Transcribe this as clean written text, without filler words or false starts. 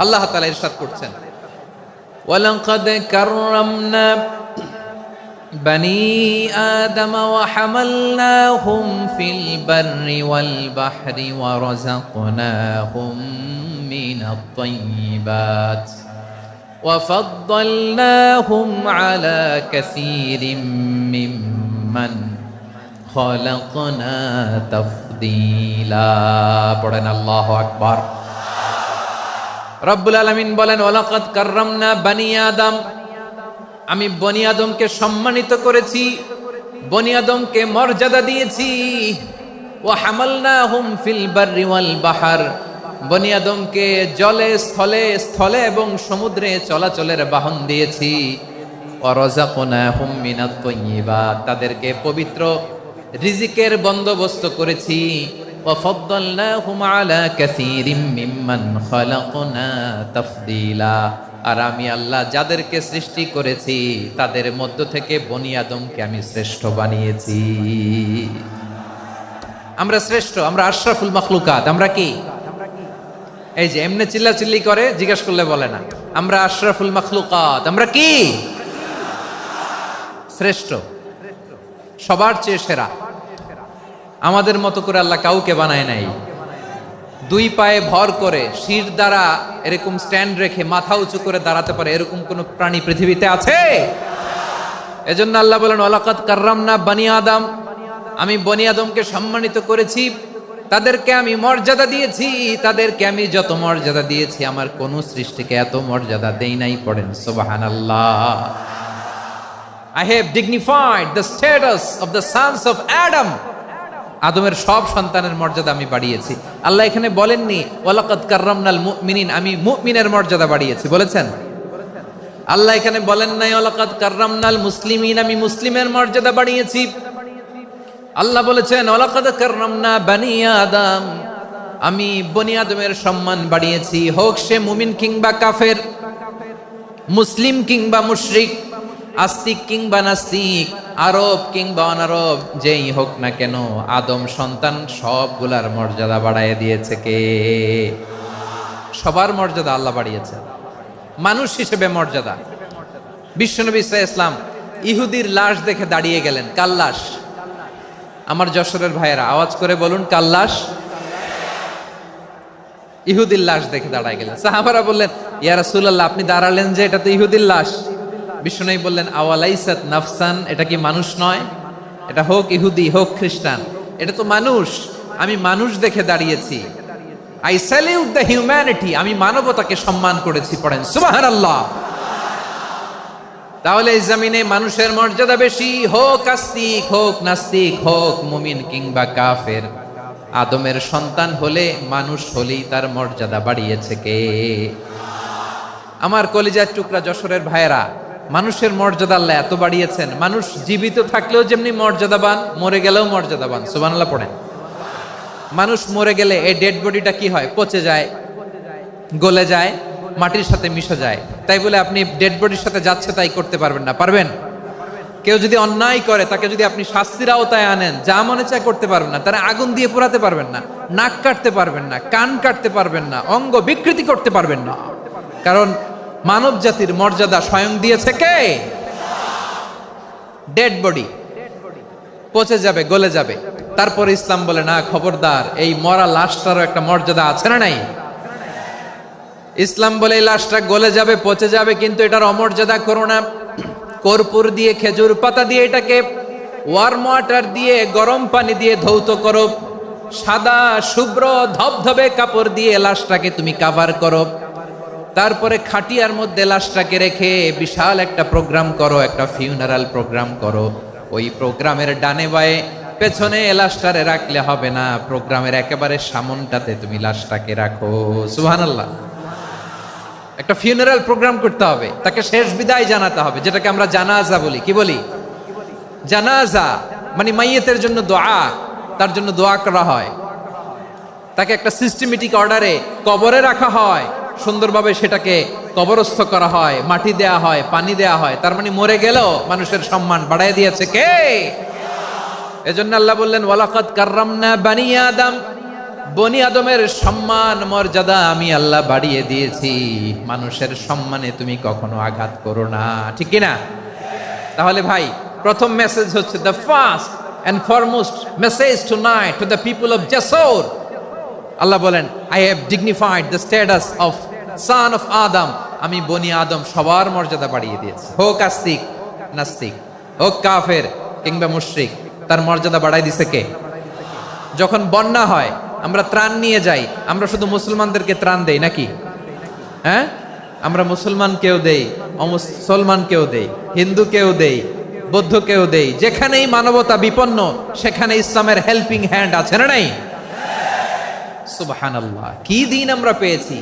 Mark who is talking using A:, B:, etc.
A: আল্লাহ তাআলা ইরশাদ করছেন, ওয়ালাকাদ কাররামনা بني آدم وحملناهم في البر والبحر ورزقناهم من الطيبات وفضلناهم على كثير ممن خلقنا تفضيلا পড়েন আল্লাহু আকবার। রব্বুল আলামিন বলেন, ওয়ালাকাদ কাররামনা বনি আদম, আমি বনি আদমকে সম্মানিত করেছি, বনি আদমকে মর্যাদা দিয়েছি। ওয়া হামালনাহুম ফিল বাররি ওয়াল বাহর, বনি আদমকে জলে স্থলে এবং সমুদ্রে চলাচলের বাহন দিয়েছি। ওয়া রাযাকনাহুম মিনাত তাইয়্যিবাত, তাদেরকে পবিত্র রিজিকের বন্দোবস্ত করেছি। ওয়া ফাদ্দালনাহুম আলা কাসীরিম মিম্মান খালাকনা তাফদীলা, আর আমি আল্লাহ যাদেরকে সৃষ্টি করেছি তাদের মধ্য থেকে বনি আদমকে আমি শ্রেষ্ঠ বানিয়েছি। আমরা শ্রেষ্ঠ, আমরা আশরাফুল মাখলুকাত। আমরা কি? এই যে এমনি চিল্লাচিল্লি করে, জিজ্ঞেস করলে বলে না। আমরা আশরাফুল মাখলুকাত। আমরা কি? শ্রেষ্ঠ, সবার চেয়ে সেরা। আমাদের মতো করে আল্লাহ কাউকে বানায় নাই। দুই পায়ে ভর করে শির দ্বারা এরকম স্ট্যান্ড রেখে মাথা উঁচু করে দাঁড়াতে পারে এরকম কোন প্রাণী পৃথিবীতে আছে? এজন্য আল্লাহ বলেন, ওয়ালাকাদ কাররামনা বনি আদম, আমি বনি আদমকে সম্মানিত করেছি, তাদেরকে আমি মর্যাদা দিয়েছি। তাদেরকে আমি যত মর্যাদা দিয়েছি আমার কোন সৃষ্টিকে এত মর্যাদা দেই নাই। পড়েন সুবহানাল্লাহ। I have dignified the status of the sons of Adam, আদমের সব সন্তানের মর্যাদা আমি বাড়িয়েছি। আল্লাহ এখানে বলেননি ওয়ালাকাদ কাররামনাল মুমিনিন, আমি মুমিনের মর্যাদা বাড়িয়েছি, বলেছেন? আল্লাহ এখানে বলেন নাই ওয়ালাকাদ কাররামনাল মুসলিমিন, আমি মুসলিমের মর্যাদা বাড়িয়েছি। আল্লাহ বলেছেন ওয়ালাকাদ কাররামনা বনি আদম, আমি বনি আদমের সম্মান বাড়িয়েছি। হোক সে মুমিন কিংবা কাফের, মুসলিম কিংবা মুশরিক, আস্তিক কিংবা নাস্তিক, আরব কিংবা অনারব, যেই হোক না কেন আদম সন্তান সবগুলার মর্যাদা বাড়ায় দিয়েছে কে? সবার মর্যাদা আল্লাহ বাড়িয়েছে। মানুষ হিসেবে মর্যাদা। বিশ্বনবী সাল্লাল্লাহু আলাইহি ওয়াসাল্লাম ইহুদির লাশ দেখে দাঁড়িয়ে গেলেন। কার লাশ? আমার যশোরের ভাইয়েরা আওয়াজ করে বলুন, কার লাশ? ইহুদির লাশ দেখে দাঁড়ায় গেলেন। সাহাবারা বললেন, ইয়া রাসূলুল্লাহ, আপনি দাঁড়ালেন যে, এটা তো ইহুদির লাশ। বিশ্বনবী বললেন, আওয়ালাইসাত নাফসান, এটা কি মানুষ নয়? এটা হোক ইহুদি হোক খ্রিস্টান, এটা তো মানুষ। আমি মানুষ দেখে দাঁড়িয়েছি। আই স্যালিউট দ্য হিউম্যানিটি, আমি মানবতাকে সম্মান করেছি। পড়েন সুবহানাল্লাহ। তাহলে এই জমিনে মানুষের মর্যাদা বেশি, হোক আস্তিক হোক নাস্তিক, হোক মুমিন কিংবা কাফের। আদমের সন্তান হলে, মানুষ হলেই তার মর্যাদা বাড়িয়েছে কে? আমার কলিজার টুকরা যশোরের ভাইয়েরা, মানুষের মর্যাদা আল্লাহ এত বাড়িয়েছেন। মানুষ জীবিত থাকলেও যেমনি মর্যাদাবান, মরে গেলেও মর্যাদাবান। সুবহানাল্লাহ পড়েন। মানুষ মরে গেলে এই ডেড বডিটা কি হয়? পচে যায়, গলে যায়, মাটির সাথে মিশে যায়। তাই বলে আপনি ডেড বডির সাথে যাচ্ছে তাই করতে পারবেন না? পারবেন? কেউ যদি অন্যায় করে তাকে যদি আপনি শাস্তির আওতায় আনেন, যা মনে চায় করতে পারবেন না। তারা আগুন দিয়ে পোড়াতে পারবেন না, নাক কাটতে পারবেন না, কান কাটতে পারবেন না, অঙ্গ বিকৃতি করতে পারবেন না। কারণ মানব জাতির মর্যাদা স্বয়ং দিয়েছে কে? ডেড বডি পচে যাবে, গলে যাবে। তারপরে ইসলাম বলে, না খবরদার, এই মরা লাশটারও একটা মর্যাদা আছে না নাই? ইসলাম বলে এই লাশটা গলে যাবে, পচে যাবে, কিন্তু এটার অমর্যাদা করো না। কর্পূর দিয়ে, খেজুর পাতা দিয়ে, এটাকে ওয়ার্ম ওয়াটার দিয়ে, গরম পানি দিয়ে ধৌত করো। সাদা শুভ্র ধবধবে কাপড় দিয়ে লাশটাকে তুমি কাভার করো। তারপরে খাটিয়ার মধ্যে লাশটাকে রেখে বিশাল একটা প্রোগ্রাম করো, একটা ফিউনারাল প্রোগ্রাম করো। ওই প্রোগ্রামের ডানে বায়ে পেছনে লাশটারে রাখলে হবে না, প্রোগ্রামের একেবারে সামনটাতে তুমি লাশটাকে রাখো। সুবহানাল্লাহ। একটা ফিউনারাল প্রোগ্রাম করতে হবে, তাকে শেষ বিদায় জানাতে হবে, যেটাকে আমরা জানাজা বলি। কি বলি? জানাজা মানে মাইয়েতের জন্য দোয়া, তার জন্য দোয়া করা হয়। তাকে একটা সিস্টেমেটিক অর্ডারে কবরে রাখা হয়, সুন্দরভাবে সেটাকে কবরস্থ করা হয়, মাটি দেয়া হয়, পানি দেয়া হয়। তার মানে মরে গেলেও মানুষের সম্মান বাড়ায় দিয়েছে কে? এজন্য আল্লাহ বললেন, ওয়ালাকাদ কাররামনা বনি আদম, বনি আদমের সম্মান মর্যাদা আমি আল্লাহ বাড়িয়ে দিয়েছি, মানুষের সম্মানে তুমি কখনো আঘাত করো না, ঠিক কিনা? তাহলে ভাই প্রথম মেসেজ হচ্ছে the first and foremost message tonight to the people of জাসর। আল্লাহ বলেন, I have dignified the status of son of Adam. আমি বনি আদম সবার মর্যাদা বাড়িয়ে দিয়েছি, হোক আস্তিক নাস্তিক, হোক কাফের কিংবা মুশরিক, তার মর্যাদা বাড়াই দিছে কে? যখন বন্যা হয় আমরা ত্রাণ নিয়ে যাই, আমরা শুধু মুসলমানদেরকে ত্রাণ দেই নাকি? হ্যাঁ, আমরা মুসলমানকেও দেই, অমুসলমানকেও দেই, হিন্দুকেও দেই, বৌদ্ধকেও দেই। যেখানেই মানবতা বিপন্ন সেখানে ইসলামের হেল্পিং হ্যান্ড আছে না নাই? সুবহানাল্লাহ, কি দিন আমরা পেয়েছি।